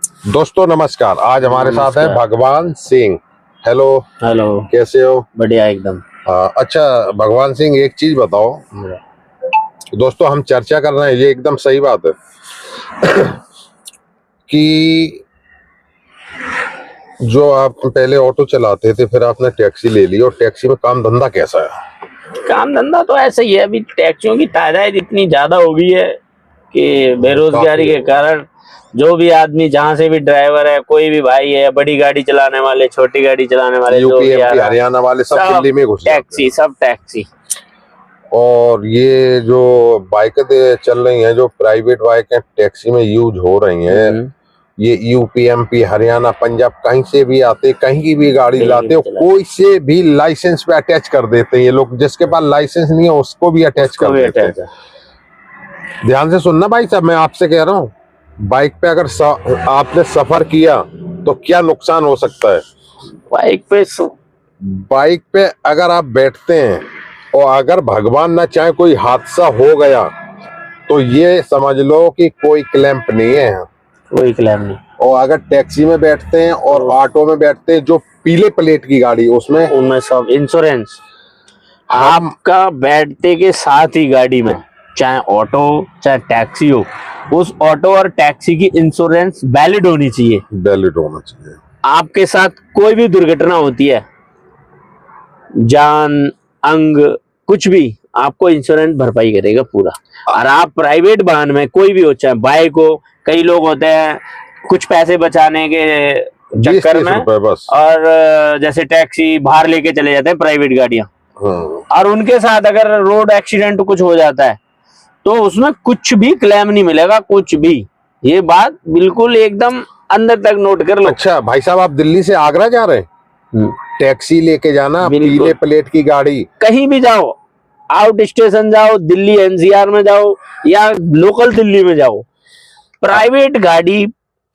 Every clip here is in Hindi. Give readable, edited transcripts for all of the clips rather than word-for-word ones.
दोस्तों नमस्कार। आज हमारे साथ है भगवान सिंह। हेलो। हेलो। कैसे हो? बढ़िया एकदम। अच्छा भगवान सिंह, एक चीज बताओ। दोस्तों हम चर्चा कर रहे हैं, ये एकदम सही बात है कि जो आप पहले ऑटो चलाते थे, फिर आपने टैक्सी ले ली, और टैक्सी में काम धंधा कैसा है? काम धंधा तो ऐसा ही है। अभी टैक्सियों की तादाद इतनी ज्यादा हो गई है कि बेरोजगारी के कारण जो भी आदमी, जहाँ से भी ड्राइवर है, कोई भी भाई है, बड़ी गाड़ी चलाने वाले, छोटी गाड़ी चलाने वाले, जो भी यूपी हरियाणा वाले सब दिल्ली में घुस जाते हैं। टैक्सी, सब टैक्सी। और ये जो बाइकें चल रही हैं, जो प्राइवेट बाइकें टैक्सी में यूज हो रही हैं, ये यूपी एमपी हरियाणा पंजाब कहीं से भी आते, कहीं की भी गाड़ी लाते हो, कोई से भी लाइसेंस पे अटैच कर देते हैं ये लोग। जिसके पास लाइसेंस नहीं है उसको भी अटैच कर देते हैं। ध्यान से सुनना भाई साहब, मैं आपसे कह रहा हूँ, बाइक पे अगर आपने सफर किया तो क्या नुकसान हो सकता है? बाइक पे अगर आप बैठते हैं और अगर भगवान ना चाहे कोई हादसा हो गया तो ये समझ लो कि कोई क्लैंप नहीं है, कोई क्लेम नहीं। और अगर टैक्सी में बैठते हैं और ऑटो में बैठते हैं, जो पीले प्लेट की गाड़ी, उसमें सब इंश्योरेंस आपका बैठते के साथ ही गाड़ी में, चाहे ऑटो चाहे टैक्सी हो, उस ऑटो और टैक्सी की इंश्योरेंस वैलिड होनी चाहिए। वैलिड होना चाहिए। आपके साथ कोई भी दुर्घटना होती है, जान अंग कुछ भी, आपको इंश्योरेंस भरपाई करेगा पूरा। और आप प्राइवेट वाहन में कोई भी हो, चाहे बाइक हो, कई लोग होते हैं कुछ पैसे बचाने के चक्कर में बस, और जैसे टैक्सी बाहर लेके चले जाते हैं प्राइवेट गाड़ियां, और उनके साथ अगर रोड एक्सीडेंट कुछ हो जाता है तो उसमें कुछ भी क्लेम नहीं मिलेगा, कुछ भी। ये बात बिल्कुल एकदम अंदर तक नोट कर लो। अच्छा भाई साहब, आप दिल्ली से आगरा जा रहे हैं, टैक्सी लेके जाना, पीले प्लेट की गाड़ी, कहीं भी जाओ, आउट स्टेशन जाओ, दिल्ली एनसीआर में जाओ या लोकल दिल्ली में जाओ, प्राइवेट गाड़ी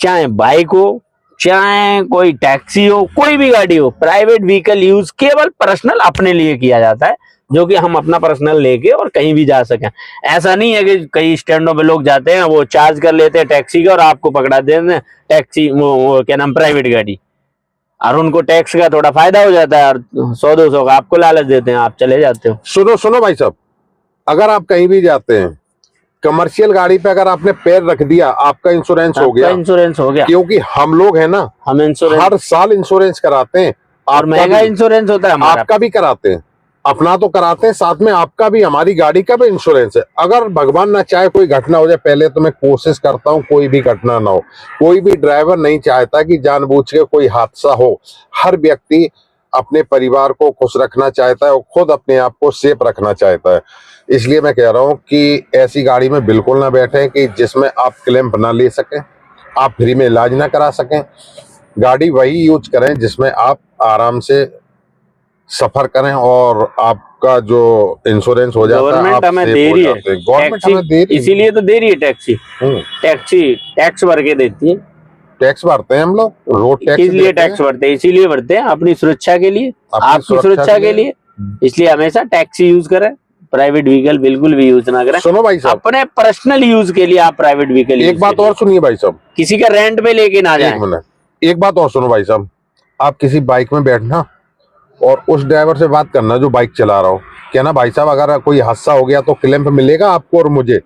चाहे बाइक हो चाहे कोई टैक्सी हो, कोई भी गाड़ी हो, प्राइवेट व्हीकल यूज केवल पर्सनल अपने लिए किया जाता है, जो कि हम अपना पर्सनल लेके और कहीं भी जा सकें। ऐसा नहीं है कि कई स्टैंडों पे लोग जाते हैं, वो चार्ज कर लेते हैं टैक्सी का और आपको पकड़ा देते हैं टैक्सी, वो क्या नाम, प्राइवेट गाड़ी, और उनको टैक्स का थोड़ा फायदा हो जाता है और 100-200 का आपको लालच देते हैं, आप चले जाते हो। सुनो भाई साहब, अगर आप कहीं भी जाते हैं, कमर्शियल गाड़ी पे अगर आपने पैर रख दिया, आपका इंश्योरेंस हो गया। इंश्योरेंस हो गया, क्योंकि हम लोग है ना, हम इंश्योरेंस हर साल इंश्योरेंस कराते हैं, और महंगा इंश्योरेंस होता है हमारा। आपका भी कराते हैं, अपना तो कराते हैं, साथ में आपका भी, हमारी गाड़ी का भी इंश्योरेंस है। अगर भगवान ना चाहे कोई घटना हो जाए, पहले तो मैं कोशिश करता हूँ कोई भी घटना ना हो। कोई भी ड्राइवर नहीं चाहता कि जानबूझ के कोई हादसा हो। हर व्यक्ति अपने परिवार को खुश रखना चाहता है और खुद अपने आप को सेफ रखना चाहता है। इसलिए मैं कह रहा हूँ कि ऐसी गाड़ी में बिल्कुल ना बैठें कि जिसमें आप क्लेम ना ले सकें, आप फ्री में इलाज ना करा सकें। गाड़ी वही यूज करें जिसमें आप आराम से सफर करें और आपका जो इंश्योरेंस हो जाता है। गवर्नमेंट हमें दे रही है, गवर्नमेंट हमें दे रही है, इसीलिए तो दे रही है टैक्सी। टैक्सी टैक्स भर के देती है। टैक्स भरते हैं हम लोग, रोड टैक्स इसलिए टैक्स भरते हैं, इसीलिए भरते हैं अपनी सुरक्षा के लिए, आपकी सुरक्षा के लिए। इसलिए हमेशा टैक्सी यूज करें, प्राइवेट व्हीकल बिल्कुल भी यूज ना करें। सुनो भाई साहब, अपने पर्सनल यूज के लिए आप प्राइवेट व्हीकल, एक बात और सुनिए भाई साहब, किसी का रेंट पे लेके ना जाए। एक बात और सुनो भाई साहब, आप किसी बाइक में बैठना और उस ड्राइवर से बात करना जो बाइक चला रहा हो, कहना भाई साहब अगर कोई हादसा हो गया तो क्लेम मिलेगा आपको और मुझे।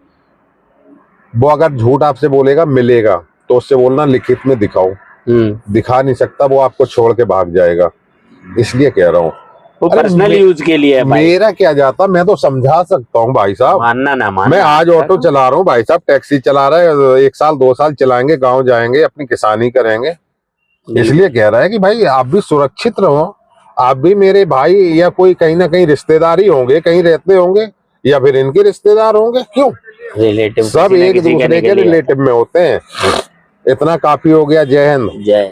वो अगर झूठ आपसे बोलेगा मिलेगा तो उससे बोलना लिखित में दिखाओ। दिखा नहीं सकता, वो आपको छोड़ के भाग जाएगा। इसलिए कह रहा हूँ, वो पर्सनल यूज के लिए है। मेरा क्या जाता, मैं तो समझा सकता हूँ भाई साहब, मानना ना मानना। मैं आज ऑटो चला रहा हूँ, भाई साहब टैक्सी चला रहा है, 1 साल 2 साल चलाएंगे, गाँव जाएंगे, अपनी किसानी करेंगे। इसलिए कह रहा है कि भाई आप भी सुरक्षित रहो। आप भी मेरे भाई या कोई कहीं ना कहीं रिश्तेदार ही होंगे, कहीं रहते होंगे या फिर इनके रिश्तेदार होंगे, क्यों रिलेटिव, सब एक दूसरे के रिलेटिव में होते हैं। इतना काफी हो गया। जय हिंद। जय।